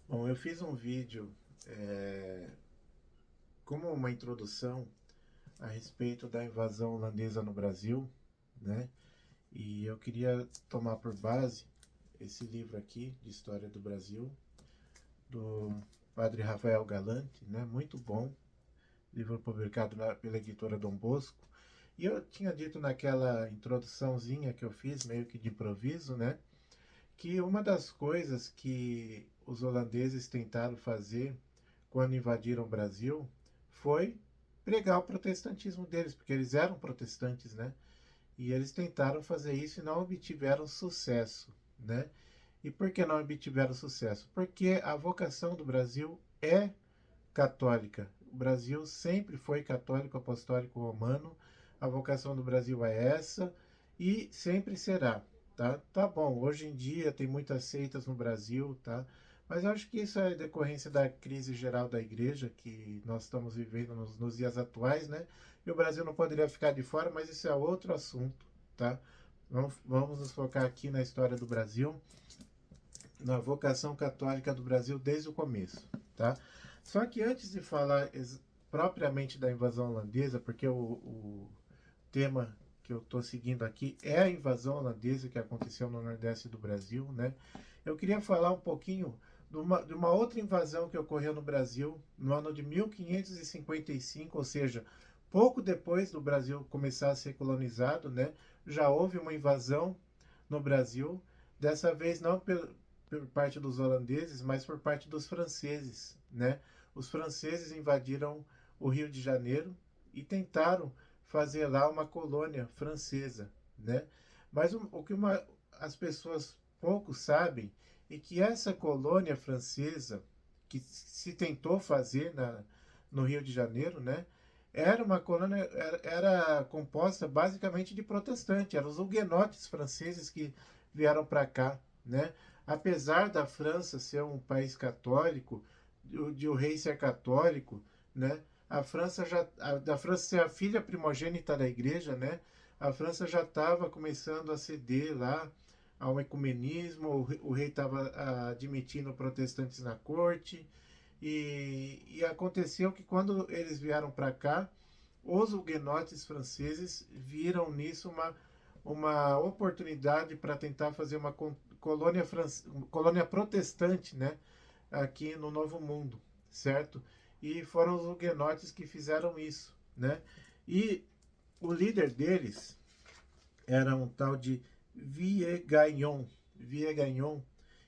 Bom, eu fiz um vídeo como uma introdução a respeito da invasão holandesa no Brasil, né? E eu queria tomar por base esse livro aqui de História do Brasil, do Padre Rafael Galante, né? Muito bom, livro publicado pela editora Dom Bosco. E eu tinha dito naquela introduçãozinha que eu fiz, meio que de improviso, né? Que uma das coisas que os holandeses tentaram fazer quando invadiram o Brasil foi pregar o protestantismo deles, porque eles eram protestantes, né? E eles tentaram fazer isso e não obtiveram sucesso, né? E por que não obtiveram sucesso? Porque a vocação do Brasil é católica. O Brasil sempre foi católico, apostólico, romano. A vocação do Brasil é essa e sempre será, tá? Tá bom, hoje em dia tem muitas seitas no Brasil, tá? Mas eu acho que isso é decorrência da crise geral da igreja que nós estamos vivendo nos dias atuais, né? E o Brasil não poderia ficar de fora, mas isso é outro assunto, tá? Vamos nos focar aqui na história do Brasil, na vocação católica do Brasil desde o começo, tá? Só que antes de falar propriamente da invasão holandesa, porque o tema que eu estou seguindo aqui é a invasão holandesa que aconteceu no Nordeste do Brasil, né? Eu queria falar um pouquinho de uma outra invasão que ocorreu no Brasil no ano de 1555, ou seja, pouco depois do Brasil começar a ser colonizado, né? Já houve uma invasão no Brasil, dessa vez não por parte dos holandeses, mas por parte dos franceses, né? Os franceses invadiram o Rio de Janeiro e tentaram fazer lá uma colônia francesa, né? Mas o que as pessoas pouco sabem é que essa colônia francesa que se tentou fazer no Rio de Janeiro, né? Era uma colônia, era composta basicamente de protestantes, eram os huguenotes franceses que vieram para cá, né? Apesar da França ser um país católico, de o rei ser católico, né? A França já, da França ser a filha primogênita da igreja, né? A França já estava começando a ceder lá ao ecumenismo, o rei estava admitindo protestantes na corte, e aconteceu que quando eles vieram para cá, os huguenotes franceses viram nisso uma oportunidade para tentar fazer uma colônia protestante, né, aqui no Novo Mundo, certo? E foram os huguenotes que fizeram isso, né? E o líder deles era um tal de Vieillagnon,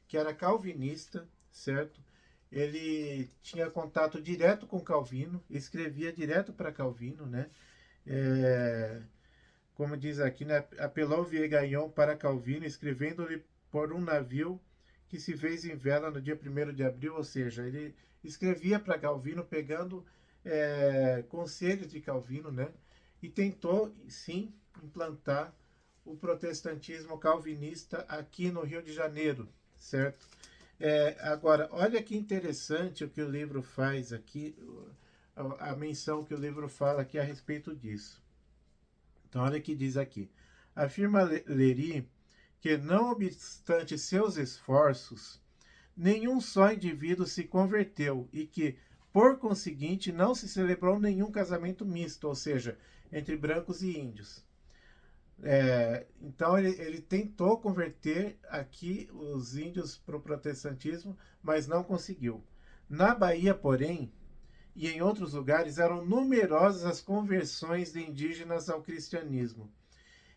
que era calvinista, certo? Ele tinha contato direto com Calvino, escrevia direto para Calvino, né? É, como diz aqui, né? Apelou Vieillagnon para Calvino, escrevendo-lhe por um navio que se fez em vela no dia 1º de abril, ou seja, ele escrevia para Calvino pegando conselhos de Calvino, né? E tentou, sim, implantar o protestantismo calvinista aqui no Rio de Janeiro, certo? Agora, olha que interessante o que o livro faz aqui, a menção que o livro fala aqui a respeito disso. Então, olha o que diz aqui. Afirma Lery que, não obstante seus esforços, nenhum só indivíduo se converteu e que, por conseguinte, não se celebrou nenhum casamento misto, ou seja, entre brancos e índios. Então ele tentou converter aqui os índios para o protestantismo, mas não conseguiu. Na Bahia, porém, e em outros lugares, eram numerosas as conversões de indígenas ao cristianismo.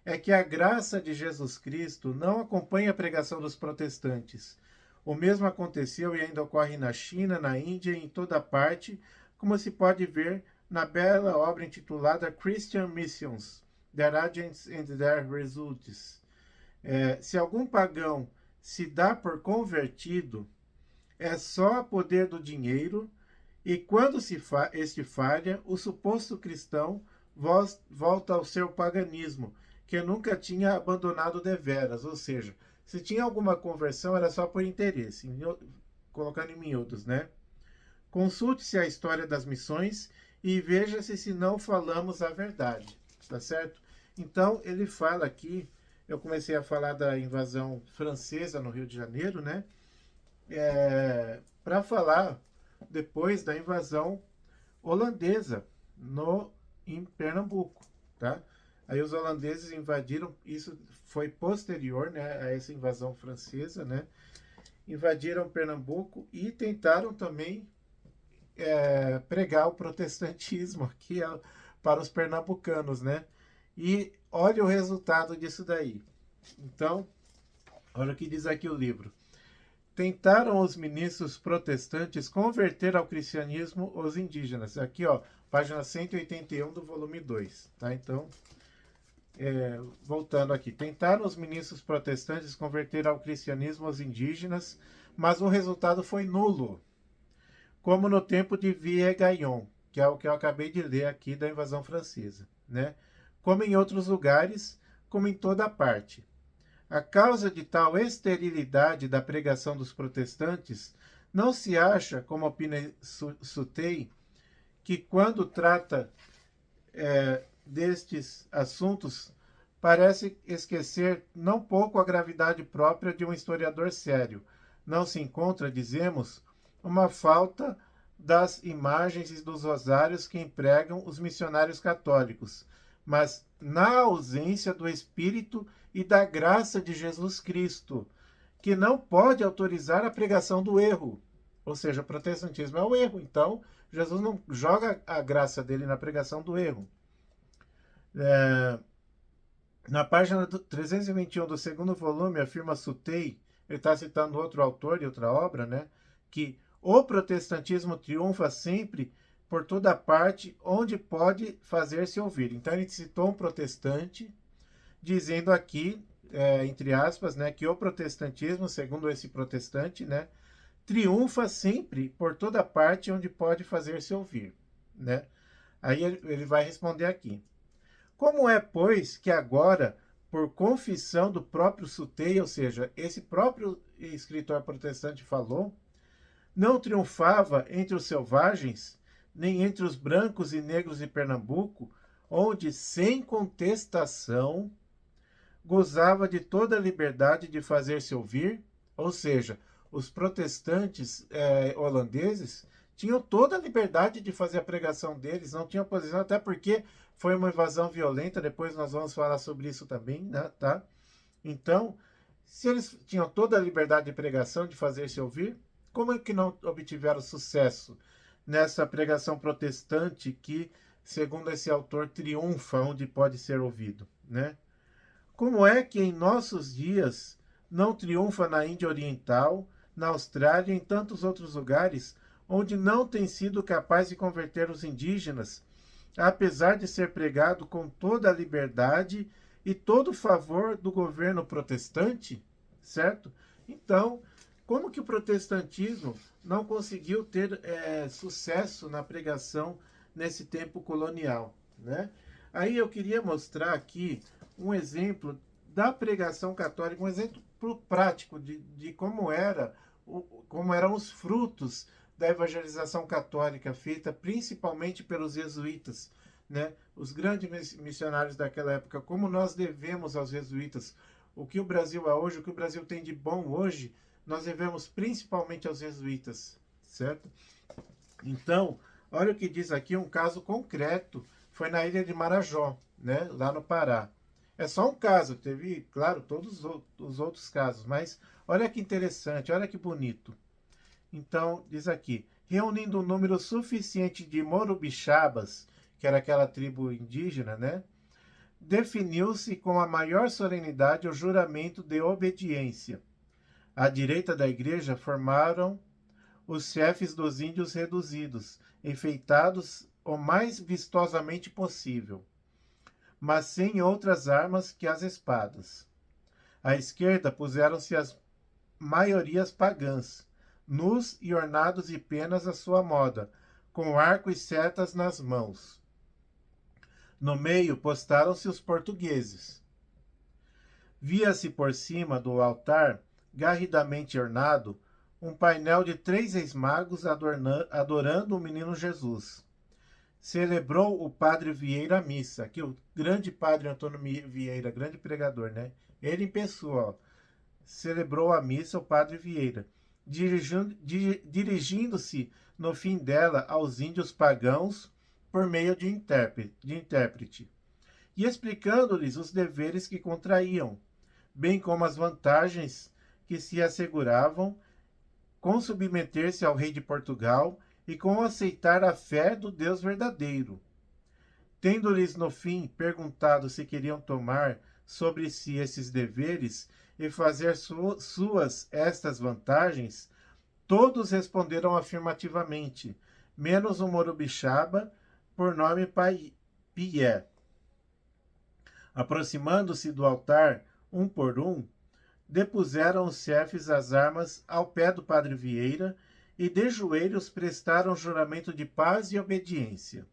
É que a graça de Jesus Cristo não acompanha a pregação dos protestantes. O mesmo aconteceu e ainda ocorre na China, na Índia e em toda parte, como se pode ver na bela obra intitulada Christian Missions, Their Agents and Their Results. Se algum pagão se dá por convertido, é só poder do dinheiro, e quando este falha, o suposto cristão volta ao seu paganismo, que nunca tinha abandonado deveras, ou seja, se tinha alguma conversão era só por interesse, colocando em miúdos, né? Consulte-se a história das missões e veja-se se não falamos a verdade, tá certo? Então ele fala aqui, eu comecei a falar da invasão francesa no Rio de Janeiro, né? para falar depois da invasão holandesa em Pernambuco, tá? Aí os holandeses invadiram, isso foi posterior, né, a essa invasão francesa, né? Invadiram Pernambuco e tentaram também pregar o protestantismo aqui para os pernambucanos, né? E olha o resultado disso daí. Então, olha o que diz aqui o livro. Tentaram os ministros protestantes converter ao cristianismo os indígenas. Aqui, ó, página 181 do volume 2, tá? Então, voltando aqui. Tentaram os ministros protestantes converter ao cristianismo os indígenas, mas o resultado foi nulo. Como no tempo de Vieillon, que é o que eu acabei de ler aqui da invasão francesa, né? Como em outros lugares, como em toda parte. A causa de tal esterilidade da pregação dos protestantes não se acha, como opina Sutey, que quando trata destes assuntos, parece esquecer não pouco a gravidade própria de um historiador sério. Não se encontra, dizemos, uma falta das imagens e dos rosários que empregam os missionários católicos, mas na ausência do Espírito e da graça de Jesus Cristo, que não pode autorizar a pregação do erro. Ou seja, o protestantismo é o erro. Então, Jesus não joga a graça dele na pregação do erro. Na página 321 do segundo volume, afirma Sutey, ele está citando outro autor e outra obra, né, que o protestantismo triunfa sempre por toda parte onde pode fazer-se ouvir. Então ele citou um protestante, dizendo aqui, entre aspas, né, que o protestantismo, segundo esse protestante, né, triunfa sempre por toda parte onde pode fazer-se ouvir, né? Aí ele vai responder aqui. Como é, pois, que agora, por confissão do próprio Sutey, ou seja, esse próprio escritor protestante falou, não triunfava entre os selvagens, nem entre os brancos e negros de Pernambuco, onde, sem contestação, gozava de toda a liberdade de fazer-se ouvir, ou seja, os protestantes holandeses tinham toda a liberdade de fazer a pregação deles, não tinham oposição, até porque foi uma invasão violenta, depois nós vamos falar sobre isso também, né, tá? Então, se eles tinham toda a liberdade de pregação, de fazer-se ouvir, como é que não obtiveram sucesso nessa pregação protestante que, segundo esse autor, triunfa onde pode ser ouvido, né? Como é que em nossos dias não triunfa na Índia Oriental, na Austrália e em tantos outros lugares onde não tem sido capaz de converter os indígenas, apesar de ser pregado com toda a liberdade e todo o favor do governo protestante, certo? Então, como que o protestantismo não conseguiu ter sucesso na pregação nesse tempo colonial, né? Aí eu queria mostrar aqui um exemplo da pregação católica, um exemplo prático de como eram os frutos da evangelização católica feita principalmente pelos jesuítas, né? Os grandes missionários daquela época, como nós devemos aos jesuítas. O que o Brasil é hoje, o que o Brasil tem de bom hoje, nós devemos principalmente aos jesuítas, certo? Então, olha o que diz aqui, um caso concreto, foi na ilha de Marajó, né, lá no Pará. É só um caso, teve, claro, todos os outros casos, mas olha que interessante, olha que bonito. Então, diz aqui, reunindo um número suficiente de morubixabas, que era aquela tribo indígena, né, definiu-se com a maior solenidade o juramento de obediência. À direita da igreja formaram os chefes dos índios reduzidos, enfeitados o mais vistosamente possível, mas sem outras armas que as espadas. À esquerda puseram-se as maiorias pagãs, nus e ornados de penas à sua moda, com arco e setas nas mãos. No meio postaram-se os portugueses. Via-se por cima do altar, garridamente ornado, um painel de 3 ex-magos adorando o menino Jesus. Celebrou o padre Vieira a missa, que o grande padre Antônio Vieira, grande pregador, né? Ele em pessoa, ó, celebrou a missa, o padre Vieira, dirigindo-se no fim dela aos índios pagãos por meio de intérprete, e explicando-lhes os deveres que contraíam, bem como as vantagens que se asseguravam com submeter-se ao rei de Portugal e com aceitar a fé do Deus verdadeiro. Tendo-lhes no fim perguntado se queriam tomar sobre si esses deveres e fazer suas estas vantagens, todos responderam afirmativamente, menos o Morubixaba, por nome Pié. Aproximando-se do altar, um por um, depuseram os chefes as armas ao pé do padre Vieira e de joelhos prestaram juramento de paz e obediência.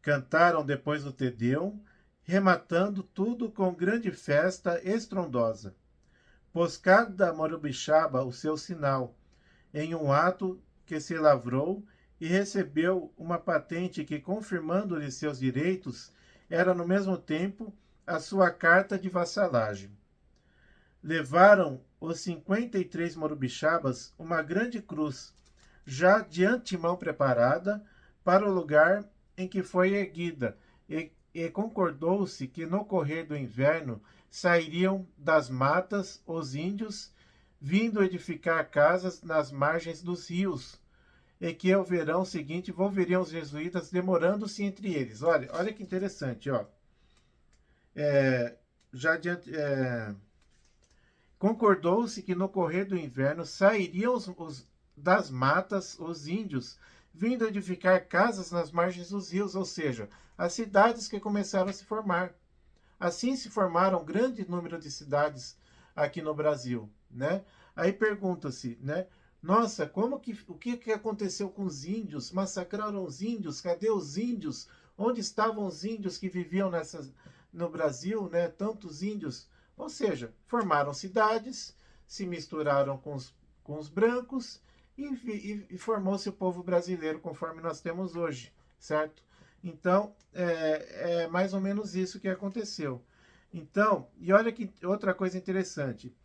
Cantaram depois o Te Deum, rematando tudo com grande festa estrondosa. Pôs cada Morubixaba o seu sinal, em um ato que se lavrou, e recebeu uma patente que, confirmando-lhe seus direitos, era no mesmo tempo a sua carta de vassalagem. Levaram os 53 Morubixabas uma grande cruz, já de antemão preparada, para o lugar em que foi erguida, e concordou-se que no correr do inverno sairiam das matas os índios, vindo edificar casas nas margens dos rios, e que ao verão seguinte volveriam os jesuítas, demorando-se entre eles. Olha que interessante, ó. Concordou-se que no correr do inverno sairiam das matas os índios, vindo edificar casas nas margens dos rios, ou seja, as cidades que começaram a se formar. Assim se formaram um grande número de cidades aqui no Brasil, né? Aí pergunta-se, né? Nossa, o que aconteceu com os índios? Massacraram os índios? Cadê os índios? Onde estavam os índios que viviam no Brasil, né? Tantos índios. Ou seja, formaram cidades, se misturaram com os brancos e formou-se o povo brasileiro conforme nós temos hoje, certo? Então, é mais ou menos isso que aconteceu. Então, e olha que outra coisa interessante.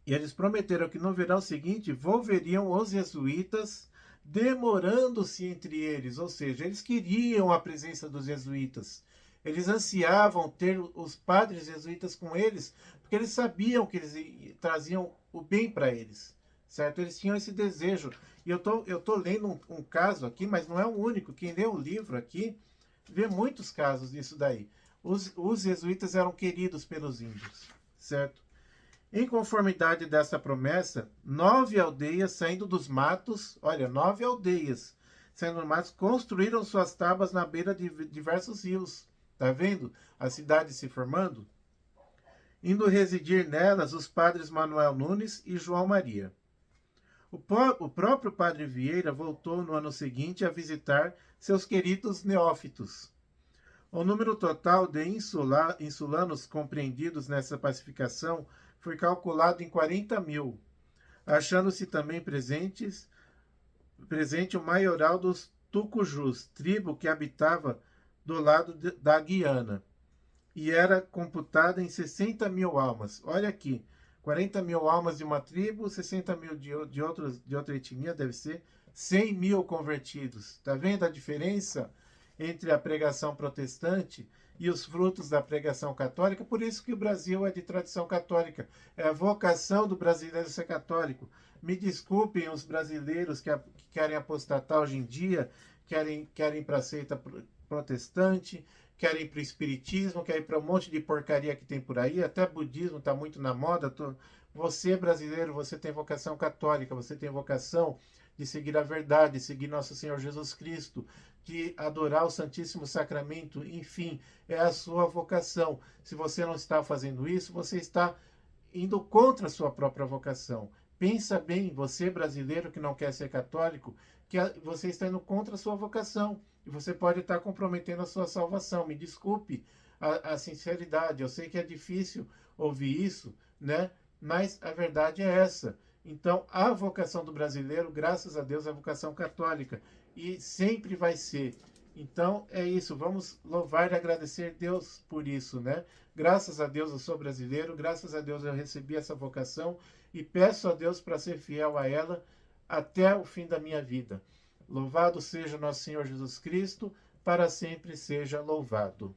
Eles prometeram que no verão seguinte volveriam os jesuítas, demorando-se entre eles, ou seja, eles queriam a presença dos jesuítas. Eles ansiavam ter os padres jesuítas com eles, porque eles sabiam que eles traziam o bem para eles, certo? Eles tinham esse desejo. E eu tô lendo um caso aqui, mas não é o único. Quem lê o livro aqui vê muitos casos disso daí. Os jesuítas eram queridos pelos índios, certo? Em conformidade dessa promessa, 9 aldeias saindo dos matos, olha, 9 aldeias saindo dos matos, construíram suas tábuas na beira de diversos rios. Tá vendo? A cidade se formando. Indo residir nelas os padres Manuel Nunes e João Maria. O próprio padre Vieira voltou no ano seguinte a visitar seus queridos neófitos. O número total de insulanos compreendidos nessa pacificação foi calculado em 40 mil, achando-se também presente o maioral dos Tucujus, tribo que habitava do lado da Guiana, e era computada em 60 mil almas. Olha aqui, 40 mil almas de uma tribo, 60 mil de outra etnia, deve ser 100 mil convertidos. Está vendo a diferença entre a pregação protestante e os frutos da pregação católica? Por isso que o Brasil é de tradição católica. É a vocação do brasileiro ser católico. Me desculpem os brasileiros que querem apostatar hoje em dia, querem ir para a seita protestante, querem ir para o espiritismo, querem ir para um monte de porcaria que tem por aí, até budismo está muito na moda. Você, brasileiro, você tem vocação católica, você tem vocação de seguir a verdade, de seguir nosso Senhor Jesus Cristo, de adorar o Santíssimo Sacramento, enfim, é a sua vocação. Se você não está fazendo isso, você está indo contra a sua própria vocação. Pensa bem, você brasileiro que não quer ser católico, que você está indo contra a sua vocação. E você pode estar comprometendo a sua salvação. Me desculpe a sinceridade. Eu sei que é difícil ouvir isso, né? Mas a verdade é essa. Então, a vocação do brasileiro, graças a Deus, é a vocação católica. E sempre vai ser. Então, é isso. Vamos louvar e agradecer Deus por isso, né? Graças a Deus eu sou brasileiro. Graças a Deus eu recebi essa vocação. e peço a Deus para ser fiel a ela até o fim da minha vida. Louvado seja nosso Senhor Jesus Cristo, para sempre seja louvado.